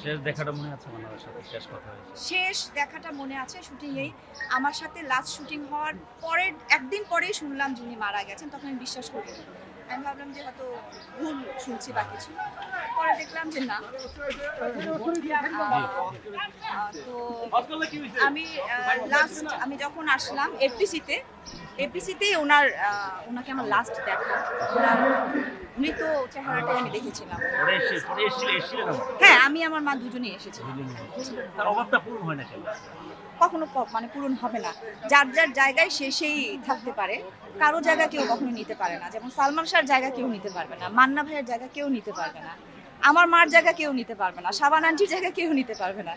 শেষ দেখাটা মনে আছে বাংলাদেশের সাথে শেষ কথা হয়েছে? শেষ দেখাটা মনে আছে শুটিংয়েই। আমার সাথে লাস্ট শুটিং হওয়ার পরের একদিন পরেই শুনলাম যে উনি মারা গেছেন। তখন আমি বিশ্বাস করিনি। আমি ভাবলাম যে হয়তো ভুল শুনছি বা কিছু। পরে দেখলাম যে না। তো আমি লাস্ট আমি যখন আসলাম এফডিসিতেই ওনাকে আমার লাস্ট দেখা। ওনার মৃত চেহারাটাই আমি দেখেছিলাম। এসেছিলেন আমার হ্যাঁ, আমি আমার মা দুজনেই এসেছি। তার অভাবটা পূরণ হয় না কেন? কখনো মানে পূরণ হবে না। যার যার জায়গায় সে সেই থাকতে পারে, কারো জায়গা কেউ কখনো নিতে পারে না। যেমন সালমান শাহর জায়গা কেউ নিতে পারবে না, মান্না ভাইয়ের জায়গা কেউ নিতে পারবে না, আমার মার জায়গা কেউ নিতে পারবে না, শাবানা আন্টির জায়গা কেউ নিতে পারবে না।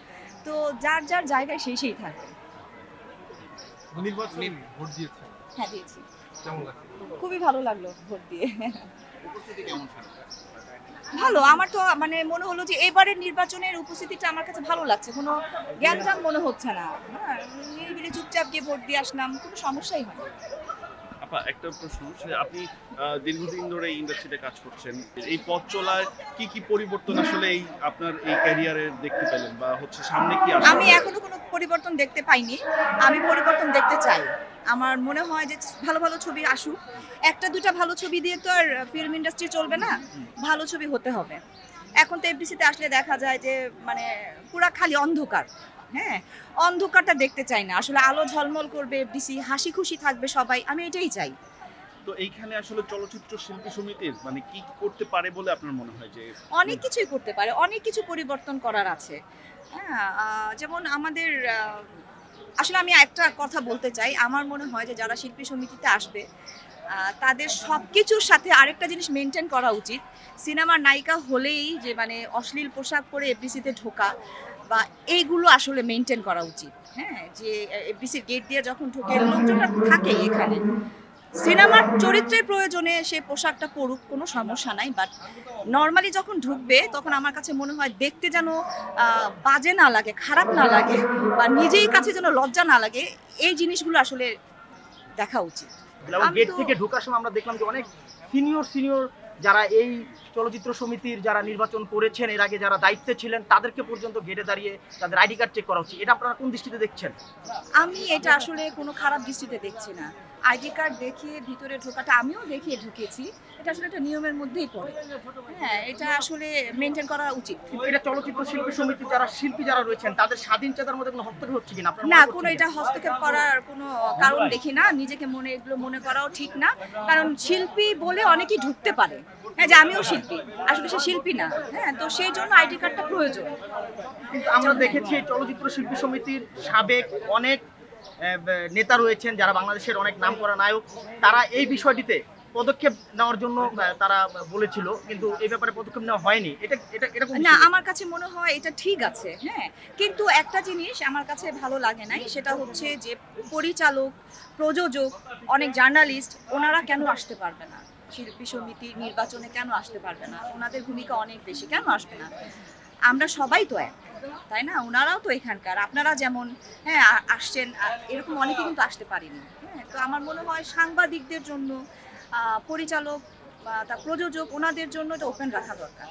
তো যার যার জায়গায় সেই সেই থাকবে। নির্বাচনে ভোট দিয়েছেন, হ্যাঁ, দিয়েছি। কেমন লাগছে? খুবই ভালো লাগলো ভোট দিয়ে। উপস্থিতি কেমন ছিল? ভালো, আমার তো মানে মনে হলো যে এবারের নির্বাচনের উপস্থিতিটা আমার কাছে ভালো লাগছে। কোনো জ্ঞানজাম মনে হচ্ছে না। হ্যাঁ, নিরিবিলি চুপচাপ গিয়ে ভোট দিয়ে আসলাম, কোনো সমস্যাই হয় না। আপা একটা প্রশ্ন, যে আপনি দীর্ঘদিন ধরে এই ইন্ডাস্ট্রিতে কাজ করছেন, এই পথ চলায় কি কি পরিবর্তন আসলে এই আপনার এই ক্যারিয়ারে দেখতে পেলেন, বা হচ্ছে সামনে কি আসবে? আমি এখনো কোনো পরিবর্তন দেখতে পাইনি। আমি পরিবর্তন দেখতে চাই। আমার মনে হয় যে ভালো ভালো ছবি আসুক। একটা দুটা ভালো ছবি দিয়ে তো আর ফিল্ম ইন্ডাস্ট্রি চলবে না। ভালো ছবি হতে হবে। এখন তো এফডিসিতে আসলে দেখা যায় যে মানে পুরা খালি অন্ধকার। হ্যাঁ, অন্ধকারটা দেখতে চাই না। আসলে আলো ঝলমল করবে এফডিসি, হাসি খুশি থাকবে সবাই। আমি এটাই চাই। তো এইখানে আসলে চলচ্চিত্র শিল্পী সমিতির মানে কি করতে পারে বলে আপনার মনে হয়? যে অনেক কিছুই করতে পারে, অনেক কিছু পরিবর্তন করার আছে। হ্যাঁ, যেমন আমাদের আসলে আমি একটা কথা বলতে চাই। আমার মনে হয় যে যারা শিল্পী সমিতিতে আসবে তাদের সব কিছুর সাথে আরেকটা জিনিস মেনটেন করা উচিত। সিনেমার নায়িকা হলেই যে মানে অশ্লীল পোশাক পরে এফডিসিতে ঢোকা বা এইগুলো আসলে মেনটেন করা উচিত। হ্যাঁ, যে এফডিসির গেট দিয়ে যখন ঢোকে লোকজনটা থাকেই এখানে, সিনেমার চরিত্রের প্রয়োজনে সে পোশাকটা পরুক, কোনো সমস্যা নাই। বাট নর্মালি যখন ঢুকবে তখন আমার কাছে মনে হয় দেখতে যেন বাজে না লাগে, খারাপ না লাগে, বা নিজেই কাছে যেন লজ্জা না লাগে। এই জিনিসগুলো আসলে দেখা উচিত। আমি গেট তো- থেকে ঢোকার সময় আমরা দেখলাম যে অনেক সিনিয়র যারা এই চলচ্চিত্র সমিতির যারা নির্বাচন করেছেন এর আগে, যারা দায়িত্বে ছিলেন, তাদেরকে পর্যন্ত গেটে দাঁড়িয়ে তাদের আইডি কার্ড চেক করা উচিত। এটা আপনারা কোন দৃষ্টিতে দেখছেন? আমি এটা আসলে কোনো খারাপ দৃষ্টিতে দেখছি না। আইডি কার্ড দেখিয়ে ভিতরে ঢোকাটা আমিও দেখিয়ে ঢুকেছি। এটা আসলে একটা নিয়মের মধ্যেই পড়ে। হ্যাঁ, এটা আসলে মেনটেন করা উচিত। কিন্তু এটা চলচ্চিত্র শিল্পী সমিতির যারা শিল্পী যারা রয়েছেন তাদের স্বাধীন চেতার মধ্যে কোনো হস্তক্ষেপ হচ্ছে কিনা আপনারা না, মনে কোনো করছেন এটা হস্তক্ষেপ করার কোনো কারণ দেখি না। নিজেকে এগুলো মনে করাও ঠিক না। কারণ শিল্পী বলে অনেকেই ঢুকতে পারে। হ্যাঁ, যে আমিও শিল্পী, আসলে সে শিল্পী না। হ্যাঁ, তো সেই জন্য আইডি কার্ডটা প্রয়োজন। কিন্তু আমরা দেখেছি এই চলচ্চিত্র শিল্পী সমিতির সাবেক অনেক নেতা রয়েছেন যারা বাংলাদেশের অনেক নামকরা নায়ক, তারা এই বিষয়টিতে পদক্ষেপ নেওয়ার জন্য তারা বলেছিল, কিন্তু এই ব্যাপারে পদক্ষেপ নেওয়া হয়নি। এটা এটা এটা কোন না, দৃষ্টিতে? আমার কাছে মনে হয় এটা ঠিক আছে। হ্যাঁ, কিন্তু একটা জিনিস আমার কাছে ভালো লাগে নাই, সেটা হচ্ছে যে পরিচালক, প্রযোজক, অনেক জার্নালিস্ট ওনারা কেন আসতে পারবে না? শিল্পী সমিতি নির্বাচনে কেন আসতে পারবে না? ওনাদের ভূমিকা অনেক বেশি, কেন আসবে না? আমরা সবাই তো এক, তাই না? ওনারাও তো এখানকার, আপনারা যেমন হ্যাঁ আসছেন, এরকম অনেকে কিন্তু আসতে পারেনি। হ্যাঁ, তো আমার মনে হয় সাংবাদিকদের জন্য, পরিচালক বা তা প্রযোজক, ওনাদের জন্য এটা ওপেন রাখা দরকার।